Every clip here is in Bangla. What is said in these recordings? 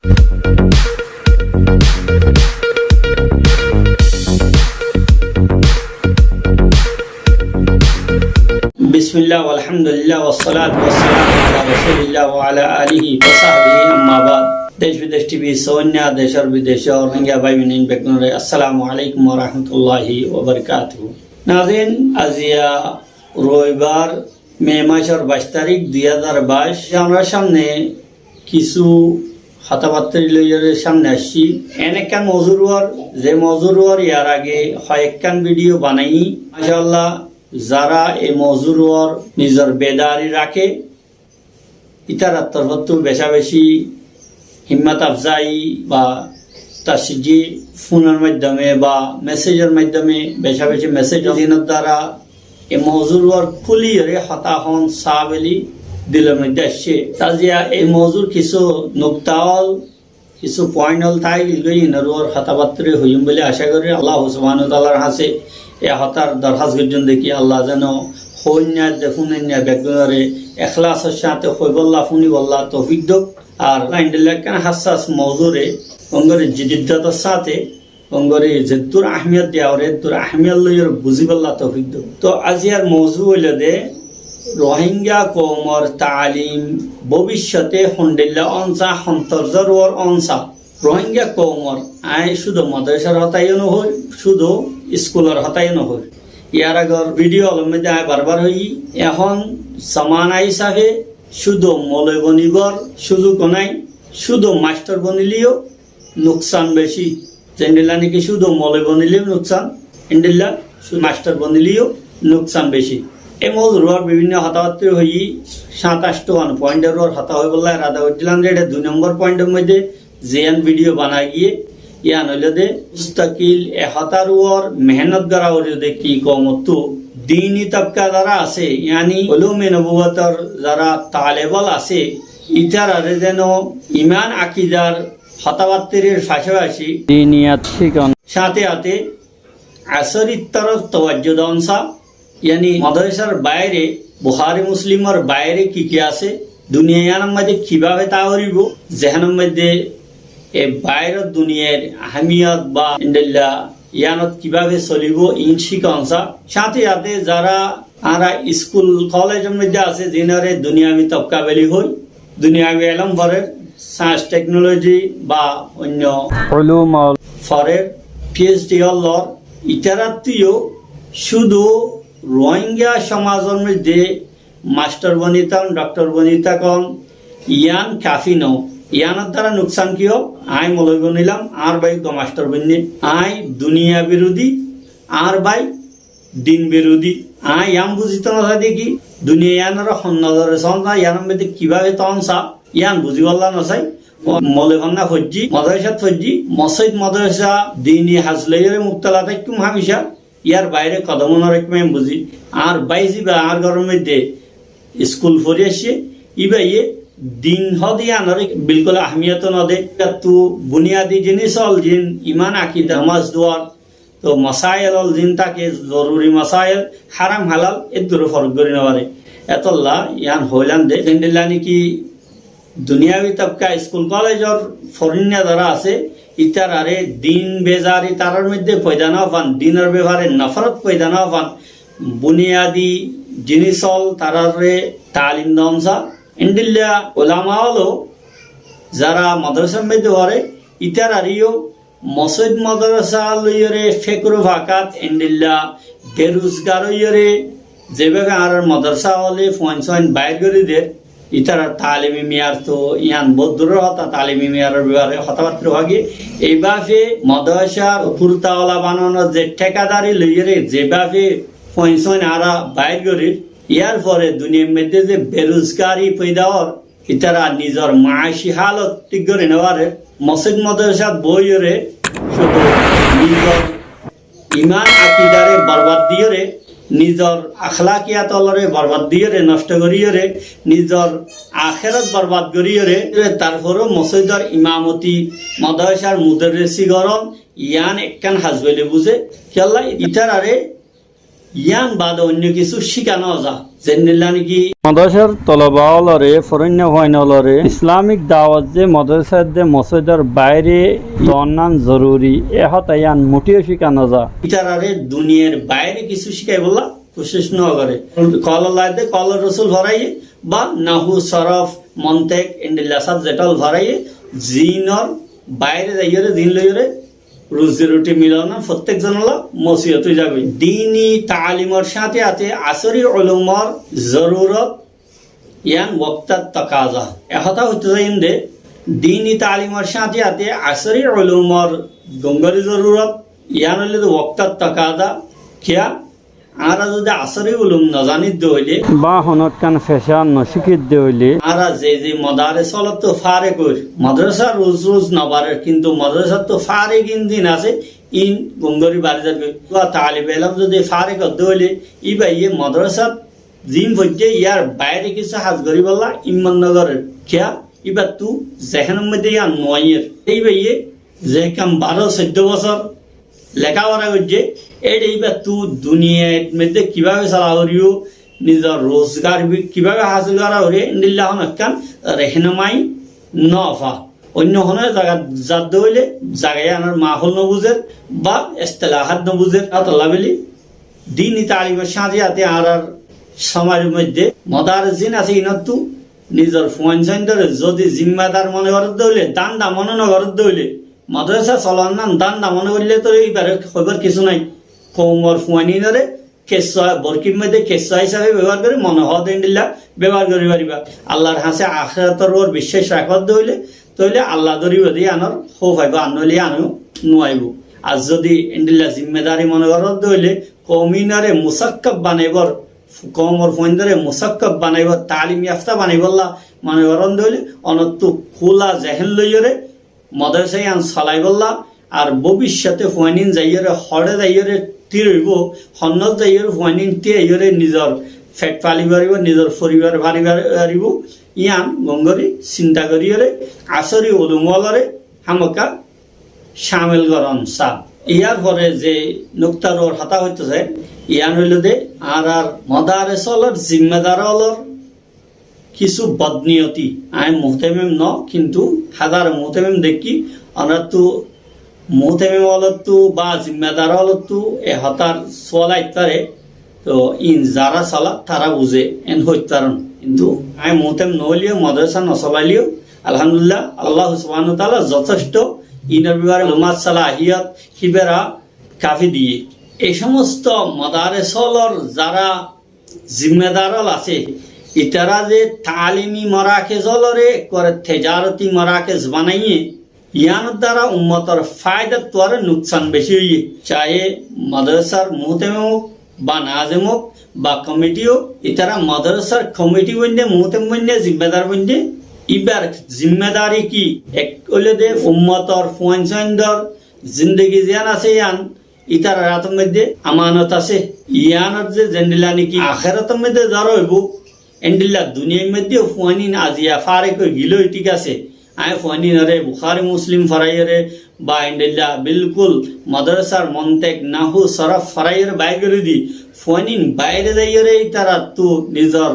বিসমিল্লাহ আলহামদুলিল্লাহ ওয়াসসালাতু ওয়াসসালামু আলা রাসূলিল্লাহ ওয়া আলা আলিহি ওয়া সাহবিহি আম্মা বাদ। দেশ বিদেশ টিভি সৌন্যা দেশৰ বিদেশৰ রোহিঙ্গা ভাই মিনিন বেকনরে আসসালামু আলাইকুম ওয়া রাহমাতুল্লাহি ওয়া বারাকাতুহু। নাযিন আজিয়া রবিবার মে মাসের 22 তারিখ 2022 আমরা সামনে কিছু হাতাবাত্রি লইয়ের সামনে আসছি। এনেকান মজুরওয়ার যে মজুরওয়ার ইয়ার আগে কয়েকখান ভিডিও বানাই মাশাআল্লাহ। যারা এই মজুরওয়ার নিজের বেদারি রাখে ইতার তরফতো বেশা বেশি হিম্মত আফজাই বা তাসজি ফোনের মাধ্যমে বা মেসেজের মাধ্যমে বেশা বেশি মেসেজ দিনের দ্বারা এই মজুরওয়ার খুলিয়ে হতাহন সাবেলি দিলের মধ্যে আসছে। তাজিয়া এই মজুর কিছু নোক্তাওয়াল কিছু পয়েন্টল তাই ইনরওয়ার হতাবাত্রে হইম বলে আশা করি। আল্লাহ সুবহানাহু ওয়া তাআলার হাতে এ হতার দরখাস গর্জন দেখি আল্লাহ যেন হইন্যা দেখুনিয়া বেগুনরে এখলাসের সাথে হইবল্লাহ ফুনিবল্লাহ তৌফিক দক। আর লাইন্ডেলাকান হাসাস মওজুরে অঙ্গরে জিদ্দাতার সাথে অঙ্গরে যেতুর আহমিয়ত দেওয়ারে তোর আহমিয়ত লইর বুঝিবল্লাহ তৌফিক দক। তো আজিয়ার মওজু হইল দে রোহিঙ্গা কওমর তালিম ভবিষ্যতে হন্ডিল্লা অনসা হন্তর্জর ওর অনসা রোহিঙ্গা কওমর আই শুধু মাদ্রাসার হতাইও নহল শুধু স্কুলের হতাইও নহল। ইয়ার আগর ভিডিও অলমধ্যে আয় বারবার হই এখন সমানা হিসাবে শুধু মলয় বনিবর সুযোগ নাই, শুধু মাস্টার বনিলেও নোকসান বেশি। যেন্ডিল্লা নাকি শুধু মলয় বনিলেও নোকসান, এন্ডিল্লা মাস্টার বনিলেও নোকসান বেশি। এই মজুর বিভিন্ন হতাহতি হই 27টা পয়েন্টের হতা হয়ে বললে রাধা হচ্ছিলাম যে এটা 2 নম্বর পয়েন্টের মধ্যে যেন ভিডিও বানাই গিয়ে ইয়ান হইল দে মুস্তাকিল এ হতার ওর মেহনত করা হইল দে কি কমতো দিনী তবকা যারা আছে ইয়ানি উলুমে নবুয়তর যারা তালেবল আছে ইতার আরে যেন ইমান আকিদার হতাবাত্তির পাশাপাশি দিনিয়াত শিখন সাথে সাথে আসরিত তরফ তওয়াজ্জুহ দনসা ইয়ানি মাদ্রাসার বাইরে বুখারী মুসলিমের বাইরে কি কি আছে দুনিয়ার মধ্যে কিভাবে তা করিব যেহানের মধ্যে এ বাইরের দুনিয়ার আহমিয়ত বা ইন্দিল্লা ইয়ানত কিভাবে চলিব ইন শিকনসা সাথে সাথে যারা আরা স্কুল কলেজের মধ্যে আছে যিনারে দুনিয়াবি তবকা বেলি হই দুনিয়াবি এলম ফরের সায়েন্স টেকনোলজি বা অন্য উলুম ফরের পিএইচডি হলর ইতারাত্তিও শুধু রোহিঙ্গা সমাজের মধ্যে মাস্টার বনিতাম ডক্টর বনিতাকন ইয়ান কাফি ন ইয়ানোর দ্বারা নোকসান কি হোক আই মলয় বনিলাম আর বাই মাস্টার বন্যে আই দুনিয়া বিরোধী আর বাই দিন বিরোধী আই ইয়াম বুঝিত না দেখি দুনিয়া ইয়ানোর সন্ন্যদরে সন্ধ্যা ইয়ানোর মধ্যে কিভাবে তখন চা ইয়ান বুঝিবল্লা নচাই মলয় ভান্না ফজ্জি মাদ্রাসাত ফজ্জি মসজিদ মাদ্রাসা দিনী হাজলাইরে মুক্তলা থাকুম হামিশা ইয়ার বাইরে কদমনের একমেম বুঝি আর বাইজি বা আর ঘরের মধ্যে স্কুল ফরি আসছে ইবাইয়ে দিন হদিয়ানোর বিলকুল আহমিয়ত নদে তু বুনিয়াদি জিনিস হল জিন ইমান আকিদা নামাজ দোয়ার তো মাসাইল হল জিন তাকে জরুরি মাসাইল হারাম হালাল এর দূরে ফরক করি নেবারে এতল্লা ইয়ান হইলান দে জেন্ডিল্লা নাকি দুনিয়াবি তবকা স্কুল কলেজের ফরিন্যা যারা আছে ইতার আরে দিন বেজারি তারার মধ্যে পয়দা না পান দিনের ব্যবহারে নফরত পয়দা না পান বুনিয়াদি জিনিস হল তারারে তালিম দমসা ইন্ডিল্লা ওলামা হলো যারা মাদ্রাসার মধ্যে পড়ে ইতার আরিও মসজিদ মাদ্রাসা লইরে ফেকরু ফাকাত ইন্ডিল্লা বেরোজগার হইরে যেভাবে আর মাদ্রাসা হলে ফোন বাইর করে দে ইতারা তালিমি মেয়ার তো ইয়ান বদুর হতা তালিমি মেয়ারের ব্যাপারে কথাবার্তা ভাগে এইভাবে মাদ্রাসার পুরতাওয়ালা বানানোর যে ঠেকাদারি লইরে যেভাবে ফোন আরা বাইর করে ইয়ার পরে দুনিয়ার মধ্যে যে বেরোজগারি পয়দা হর ইতারা নিজের মাসি হালত ঠিক করে নেওয়ারে মসজিদ মাদ্রাসাত বইরে শুধু নিজের ইমান আকিদারে বরবাদ দিয়ে নিজের আখলাকিয়াতলরে বরবাদ দিয়ে নষ্ট করিয়ে নিজের আখেরত বরবাদ করিয়ে তারপরও মসজিদের ইমামতি মাদ্রাসার মুদাররিসি গরম ইয়ান একখান হাজবেলে বুঝে কেল্লা ইতার আরে ইয়ান বাদে অন্য কিছু শিখানো যা জেনিলা নাকি মাদ্রাসার তলবাওয়ালরে ফরন্য হয়নলরে ইসলামিক দাওয়াত যে মাদ্রাসার দে মসজিদের বাইরে দন্নান জরুরি এহতায়ান মুটিও শিখানো যা ইতারারে দুনিয়ার বাইরে কিছু শিখাই বললা কোশিশ ন করে কল লাইতে কল রসুল ভরাইয়ে বা নাহু সরফ মন্তেক ইন্ডিল্লা সাবজেক্টল ভরাইয়ে জিনর বাইরে যাইরে দিন লইরে রুজি রুটি মিলানো প্রত্যেক জনলা মসিয়ত যাবে দিনী তালিমর সাথে আছে আসরি উলুমর জরুরত ইয়ান ওয়াক্তাত তাকাজা এহতা হতে যাইন দে দিনী তালিমর সাথে আছে আসরি উলুমর গঙ্গরি জরুরত ইয়ান হইলে ওয়াক্তাত তাকাজা কিয়া আরা যদি আসরি উলুম না জানিত হইলে বা হনত কান ফেশান নশিকিত দে হইলে আরা যে মাদারে চলত তো ফারে কর মাদ্রাসা রোজ রোজ নবারের কিন্তু মাদ্রাসা তো ফারে দিন আছে ইন গঙ্গরি বাড়ি যাবে তালিব এলাম যদি ফারে করতে হইলে ই ভাই মাদ্রাসা জিম হইতে ইয়ার বাইরে কিছু হাজ করি বললা ইমান নগরের খেয়া এবার তু যেখানের মধ্যে ইয়ার নয়ের এই ভাই যে কাম 12-14 বছর লেখাপড়া করছে এইবার তু দুনিয়ার মধ্যে কিভাবে চালা করিও নিজের রোজগার কিভাবে হাসিল করা হরে নিল্লা হন একখান রেহনামাই নফা অন্য হনে জায়গা যাদ হইলে জায়গায় আনার মাহল নবুজের বা এস্তেলাহাত নবুজের আতলা বেলি দিন তালিমের সাথে হাতে আর সমাজের মধ্যে মদার জিন আছে ইনতু নিজের ফোন সেন্টারে যদি জিম্মাদার মনে করতে হইলে দান্দা মনে না করতে হইলে মাদ্রাসা চলার নাম দান্দা মনে করলে তো এইবারে খবর কিছু নাই কৌমর ফুয়ানিনরে কেঁচা বরকির মধ্যে কেঁচা হিসাবে ব্যবহার করে মনে হদ ইন্ডিল্লা ব্যবহার করি পারিবা আল্লাহর হাসে আখেরাতর ওর বিশ্বাস রাখতে হইলে তইলে আল্লাহ ধরিব দিয়ে আনর হো পাইব আনলে আনো নোয়াইব আর যদি ইন্ডিল্লা জিম্মেদারি মনে করতে হইলে কমিনারে মুসাক্কাব বানাইবর কমর ফোনদারে মুসাক্কাব বানাইব তালিম ইয়াফতা বানাইবল্লা মনে করতে হইলে অনত্তু খোলা জেহেন লইরে মাদ্রাসায় আন চালাইবল্লা আর ভবিষ্যতে ফুয়ানিন যাইরে হরে যাইরে তীরইব হন্নত যাইরে ফুয়ানিন তীরে নিজের ফেট ফালি পারিব নিজের পরিবার ভারি পারিব ইয়ান গঙ্গরি চিন্তা করিরে আসরি উলুমলরে হামকা সামিল করন সা ইয়ার পরে যে নুক্তার ওর হাতা হইতে যায় ইয়ান হইল দে আর মদারেসলর জিম্মেদার অলর কিছু বদনিয়তি আমি মুহতেমিম ন কিন্তু হাজার মুহতেমিম দেখি আমরা তো মুহতেমিম অলতো বা জিম্মেদার অলতো এ হতার চলাই পারে তো ইন যারা চলা তারা বুঝে এন হইতারণ কিন্তু আমি মুহতেম নহলিও মাদ্রাসা নচলাইলিও আলহামদুলিল্লাহ আল্লাহ সুবহানাহু ওয়া তাআলা যথেষ্ট ইনার বিবারে লুমাত সালাহিয়াত হিবেরা কাফি দিয়ে এই সমস্ত মাদারেসলর যারা জিম্মেদারল আছে ইতারা যে তালিমি মরাকেজ অলরে করে তেজারতি মরাকেজ বানাইয়ে ইয়ানোর দ্বারা উম্মতর ফায়দার তোয়ারে নুকসান বেশি হইয়ে চাহে মাদ্রাসার মুহতেম হোক বা নাজেম হোক বা কমিটি হোক ইতারা মাদ্রাসার কমিটি বন্ধে মুহতেম বন্ধে জিম্মেদার বন্ধে ইবার জিম্মেদারি কি এক হইলে দে উম্মতর ফুয়ানসন্দর জিন্দগি জিয়ান আছে ইয়ান ইতার রাতের মধ্যে আমানত আছে ইয়ানত যে জেন্ডিলা নাকি আখেরাতের মধ্যে যারা হইব এন্ডিল্লা দুনিয়ার মধ্যে ফুয়ানিন আজিয়া ফারে কই গিলো ঠিক আছে আয় ফুয়ানিন রে বুখারি মুসলিম ফরাইরে বা এন্ডিল্লা বিলকুল মাদ্রাসার মন্তেক নাহু সরফ ফরাইরে বাইরে দি ফুয়ানিন বাইরে যাইরে তারা তো নিজের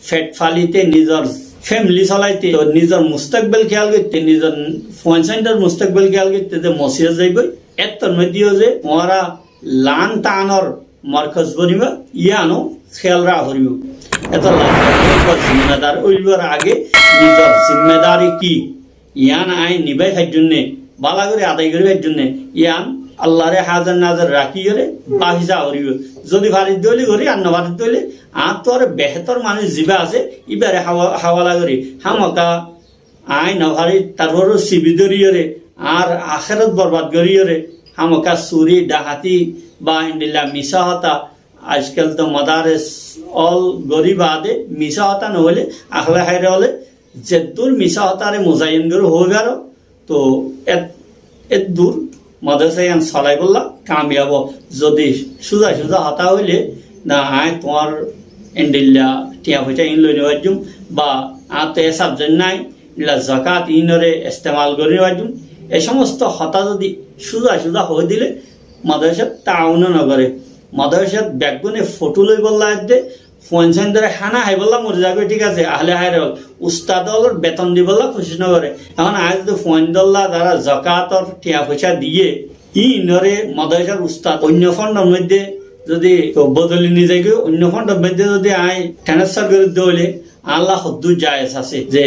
ফেট ফালিতে নিজের ফ্যামিলি চলাইতে নিজের মুস্তাকবেল খেয়াল করতে নিজের ফোন সেন্টার মুস্তাকবেল খেয়াল করতে যে মসিয়া যাইব এত নদীও যে ওরা লান টানর মরকজ বনিবা ইয়ানো খেয়াল রাখরিব এত জিম্মেদার ওইবার আগে নিজের জিম্মেদারি কি ইয়ান আইন নিবাই খাই জন্য বালা করে আদায় করে খাই জন্য ইয়ান আল্লাহরে হাজার নাজার রাখি করে বাহিজা করিব যদি ভারিত দলি করি আর নভারিত দলি আর তোর বেহতর মানুষ জিবা আছে ইবারে হাওয়ালা করি হামকা আই নভারি তারপর সিবি দরিয়রে আর আখেরত বরবাদ করিয়রে হামকা চুরি ডাহাতি বা ইন্ডিল্লা মিশা হতা আজকাল তো মাদারেস অল গরিব আদে মিশা হতা নহলে আখলা হাইরে হলে যে দূর মিশা হতারে মোজাইন করে হয়ে গেল তো এত দূর মাদ্রাসায় চলাই বললা কামিয়াব যদি সোজা সোজা হতা হইলে না আয় তোমার এন্ডিল্লা টিয়া পয়সা ইন লই নেওয়ার জুম বা আর তো এ সাবজেক্ট নাই ইলা জাকাত ইনরে ইস্তেমাল করে নেওয়ার জুম এই সমস্ত হতা যদি সোজা সোজা হয়ে দিলে মাদ্রাসাত তাউন নগরে মাদ্রাসাত ব্যাগুনে ফটো লই বললা দে ফোনছেন ধরে হানা হাই বললাম মরে যাবে ঠিক আছে আহলে হায়রে হল উস্তাদ হল বেতন দি বললা খুশি নগরে এখন আজ তো ফোন দল্লা যারা জাকাতর টিয়া পয়সা দিয়ে ই নরে মাদ্রাসার উস্তাদ অন্য ফন্ডের মধ্যে যদি বদলি নিয়ে যায় অন্য ফন্ডের মধ্যে যদি আই ট্রান্সফার করে দিলে আল্লাহ হদ্দু জায়েজ আছে যে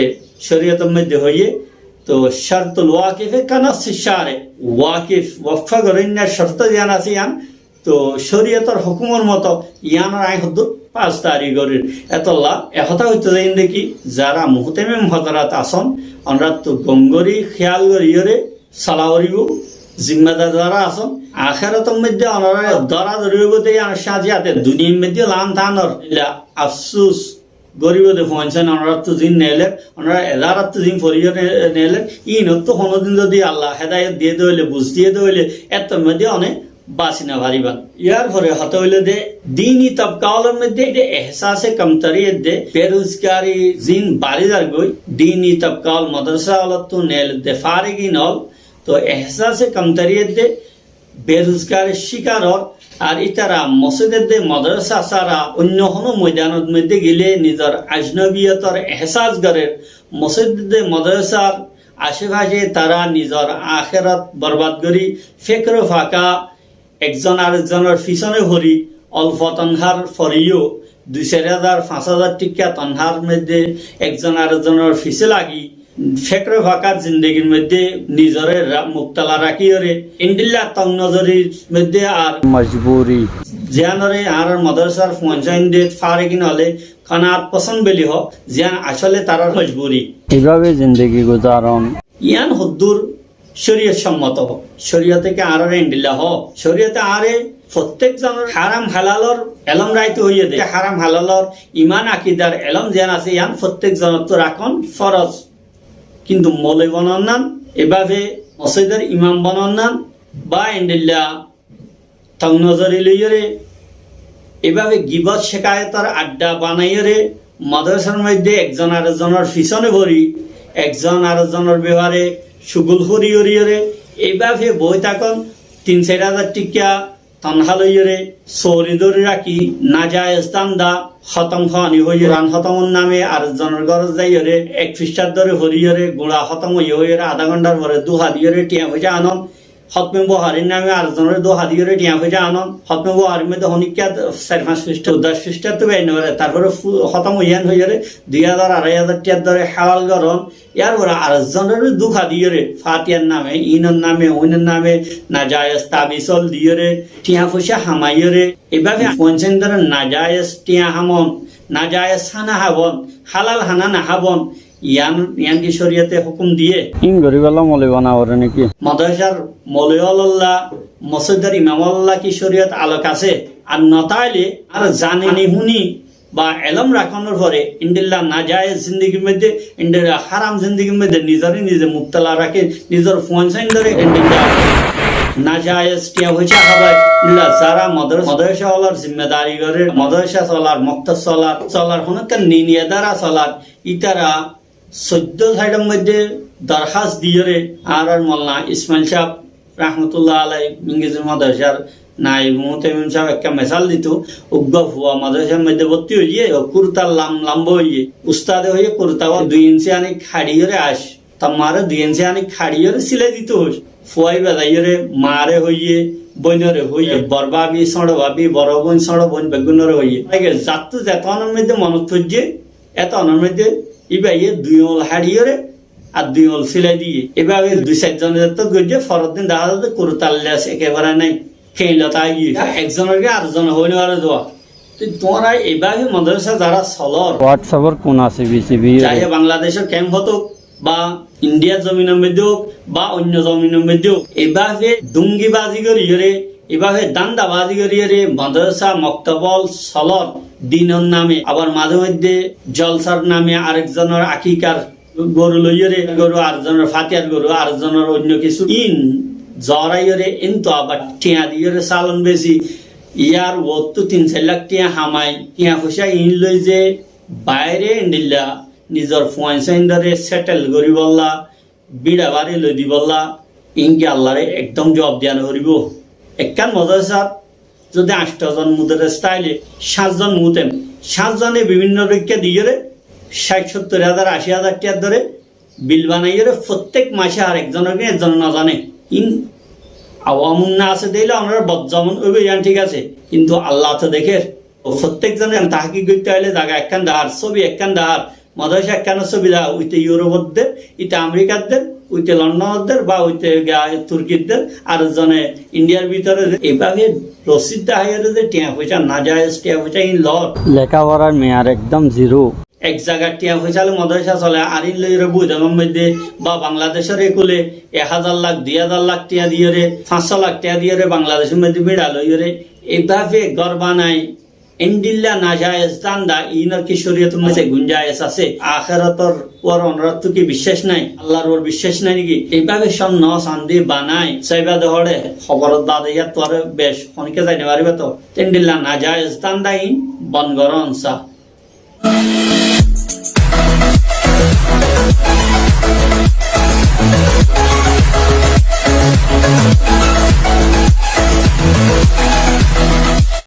শরীয়তের মধ্যে হইয়ে তো শর্তুল ওয়াকিফে কানা সিশারে ওয়াকিফ ওয়াকফা করেন না শর্ত জানা আছে ইয়ান তো শরীয়তের হুকুমের মতো ইয়ানোর আই হদ্দু 5 তারিখের এতলা একথা হইতে যাই দেখি যারা মুহতামিম হযরত আসন আমরা তো গঙ্গরি খেয়াল করিয়রে সালাওরিব জিম্মাদার যারা আসন আখিরাতের মধ্যে অনরা দরা ধরিবতে আর সাজিয়াতে দুনিয়ার মধ্যে লান থানর আফসোস গরিবদের পৌঁছান অনরা তো দিন নেলে অনরা এদারাত তো দিন ফরিয়ে নেলে ইনত তো কোনোদিন যদি আল্লাহ হেদায়েত দিয়ে দইলে বুঝ দিয়ে দইলে এত মধ্যে অনেক বাসিনা ভারিবান ইয়ার পরে হতে হইলে দে দিনই তবকালের মধ্যে এহসাসে কমতরিয়ত দে বেরোজগারি জিন বাড়িদার গই দিনই তবকাল মাদ্রাসা আলত তো নেল দে ফারিগি নল তো এহসাসে কমতরিয়ত দে বেরোজগারের শিকার আর ইতারা মসজিদের দে মাদ্রাসা সারা অন্য কোনো ময়দানের মধ্যে গেলে নিজের আজনবিয়তর এহসাস করে মসজিদের দে মাদ্রাসার আশেপাশে তারা নিজের আখেরাত বরবাদ করি ফেকর ফাঁকা একজন আরেকজনের পিছনে ভরি অল্প তনহার ফরিও 2,000-5,000 টিকা তনহার মধ্যে একজন আরেকজনের পিছে লাগি ফেকর ফাঁকার জিন্দগির মধ্যে নিজরে মুক্তলা রাখি ওরে ইন্ডিল্লা তং নজরির মধ্যে আর মজবুরি জিয়ানরে আর মাদ্রাসার পৌঁছাইন দে ফারিগিন হলে কানাত পছন্দ বেলি হোক জিয়ান আসলে তার মজবুরি এভাবে জিন্দগি গুজারন ইয়ান হদ্দুর শরীয়ত সম্মত শরীয়ত থেকে আর ইন্ডিল্লা হ শরীয়তে আরে প্রত্যেক জনের হারাম হালালর এলম রাইতে হইয়ে দে হারাম হালালর ইমান আকিদার এলম জিয়ান আছে ইয়ান প্রত্যেক জনের তো রাখন ফরজ কিন্তু মলে বনান এভাবে মসজিদের ইমাম বনান বা ইন্ডিল্লা তং নজরি লইরে এভাবে গিবত শেখায়তার আড্ডা বানাইরে মাদ্রাসার মধ্যে একজন আরেকজনের পিছনে ভরি একজন আরেকজনের ব্যবহারে সুগুল হরি হরিয়রে এইভাবে বই থাকুন 3-4 টিকা তনহা লইরে সৌরি ধরে রাখি না যায় স্তান্দা খতম খানি হইয়ে রান খতমর নামে আরেকজনের ঘর যাইরে 1 পৃষ্ঠার ধরে হরিয়রে গুড়া খতম হইয়ে আধা ঘন্টার পরে 2 হাত দিয়ে টিয়া পয়সা আনন হতমে বহারির নামে আরেকজনের 2 হাত দিয়ে টিয়া পয়সা আনন হতমে বহারির মধ্যে হনিকা 4-5 পৃষ্ঠা 10 পৃষ্ঠা তো বের নরে তারপরে খতম হইয়ান হইরে 2,000-2,500 টিয়ার ধরে হালাল গরন ইয়ার পরে আরেকজনের 2 হাত দিয়ে ফাতিয়ার নামে ইনর নামে ওইনের নামে নাজায়েজ তাবিসল দিয়ে টিয়া পয়সা হামাইরে এভাবে পঞ্চেন ধরে নাজায়েজ টিয়া হামন নাজায়েজ হানা হাবন হালাল হানা না হাবন ইয়ান কি শরীয়তে হুকুম দিয়ে ইন গরিবালা মলে বানাওরে নাকি মাদ্রাসার মৌলওয়াল্লাহ মসজিদের ইমামাল্লাহ কি শরীয়ত আলোক আছে আর নতাইলে আর জানি হুনি বা এলম রাখানোর পরে ইন্ডিল্লা নাজায়েজ জিন্দগির মধ্যে ইন্ডিল্লা হারাম জিন্দগির মধ্যে নিজে মুক্তলা রাখে নিজের ফোনসাইন ধরে ইন্ডিল্লা নাজায়েজ টিয়া হয়েছে আবার যারা মাদ্রাসা হলার জিম্মেদারি করে মাদ্রাসা চলার মক্তব চলার হনকার নিনিয়াদারা চলার ইতারা 14 সাইডের মধ্যে দরখাস্ত দিয়ে আর মোল্লা ইসমাইল সাহেব রহমতুল্লাহ আলাই ইংরেজি মাদ্রাসার নাই মুহতামিম সাহেব একটা মেসাল দিত উগ্র হুয়া মাদ্রাসার মধ্যে ভর্তি হইয়ে কুর্তার লাম্ব হইয়ে উস্তাদে হইয়ে কুর্তা 2 ইঞ্চি আনি খাড়িয়ে আস তামারে 2 ইঞ্চি আনি খাড়িয়ে সিলাই দিত ফুয়াই বেলাইয়ে মারে হইয়ে বইনরে হইয়ে বরবাবি সড় ভাবি বড় বোন সড় বোন বেগুনরে হইয়ে যাত যেতনের মধ্যে মনত থইয়ে এতনের মধ্যে ইবাইয়ে 2 ওল হাড়িয়ে আর 2 ওল সিলাই দিয়ে এভাবে 2-4 জনের তো গিয়ে ফরত দিন দেখা যাচ্ছে কুরতাল্লাস একেবারে নাই খেলতা গিয়ে একজনের আরেকজন হইলে আর দেওয়া তোমরা এভাবে মাদ্রাসা যারা চলর হোয়াটসঅ্যাপের কোন আছে বিসিবি চাই বাংলাদেশের ক্যাম্প হতো বা ইন্ডিয়ার জমিনের মধ্যে হোক বা অন্য জমিনের মধ্যে হোক এভাবে ডুঙ্গিবাজি করিয়ে এভাবে দান্দাবাজি করিয়ে মাদ্রাসা মক্তবল চলর দিনের নামে আবার মাঝে মধ্যে জলসার নামে আরেকজনের আকিকার গরু লইয়ে গরু আরেকজনের ফাতিয়ার গরু আরেকজনের অন্য কিছু ইন জরাইয়ে ইন তো আবার টিয়া দিয়ে চালন বেশি ইয়ার ও তো 3-4 লাখ টিয়া হামাই টিয়া পয়সা ইন লই যে বাইরে ইন্ডিল্লা নিজের পয়সা ধরে সেটেল করি বললা বিড়া বাড়ি লই দি বললা ইনকে আল্লাহরে একদম জবাব দিয়া করিব একখান মাদ্রাসা যদি 8জন মুদের স্টাইলে 7জন মুতেন 7জনে বিভিন্ন রক্ষা দিয়ে 60-70 হাজার 80 হাজার টাকা ধরে বিল বানাইয়ে প্রত্যেক মাসে আর একজনকে একজন না জানে ইন আওয়ামুন না আছে দিলে আমরা বদজমন অভিযান ঠিক আছে কিন্তু আল্লাহ তো দেখে প্রত্যেক জনের তাহাকি করতে হলে জায়গা একখান দাহার ছবি একখান দাহার মাদ্রাসা একখান ছবি দা উইতে ইউরোপদের ইতে আমেরিকাদের উইতে লন্ডনদের বা উইতে তুর্কিদের আর জনে ইন্ডিয়ার ভিতরে এইভাবে রসিদ দাহাইয়ের যে টিয়া পয়সা না যায় টিয়া পয়সা ইন লট লেখাপড়ার মেয়ার একদম জিরো এক জায়গায় টিয়া পয়সা মাদ্রাসা চলে আর ইন লইরে বুঝানোর মধ্যে বা বাংলাদেশের একুলে 1000 লাখ 2000 লাখ টিয়া দিয়ে 500 লাখ টিয়া দিয়ে বাংলাদেশের মধ্যে বেড়া লইরে এইভাবে ঘর বানায় এন্ডিল্লা না যায় স্থানদা ইনর কি শরীয়তের মধ্যে গুঞ্জায়েশ আছে আখিরাতর ওর অনুরাত কি বিশ্বাস নাই আল্লাহর ওর বিশ্বাস নাই নাকি এইভাবে স্বর্ণ চাঁদি বানায় সাইবা দহড়ে খবর দাদা ইয়ার তোর বেশ অনেকে যাইতে পারবে তো এন্ডিল্লা না যায় স্থানদা ইন বনগরন সা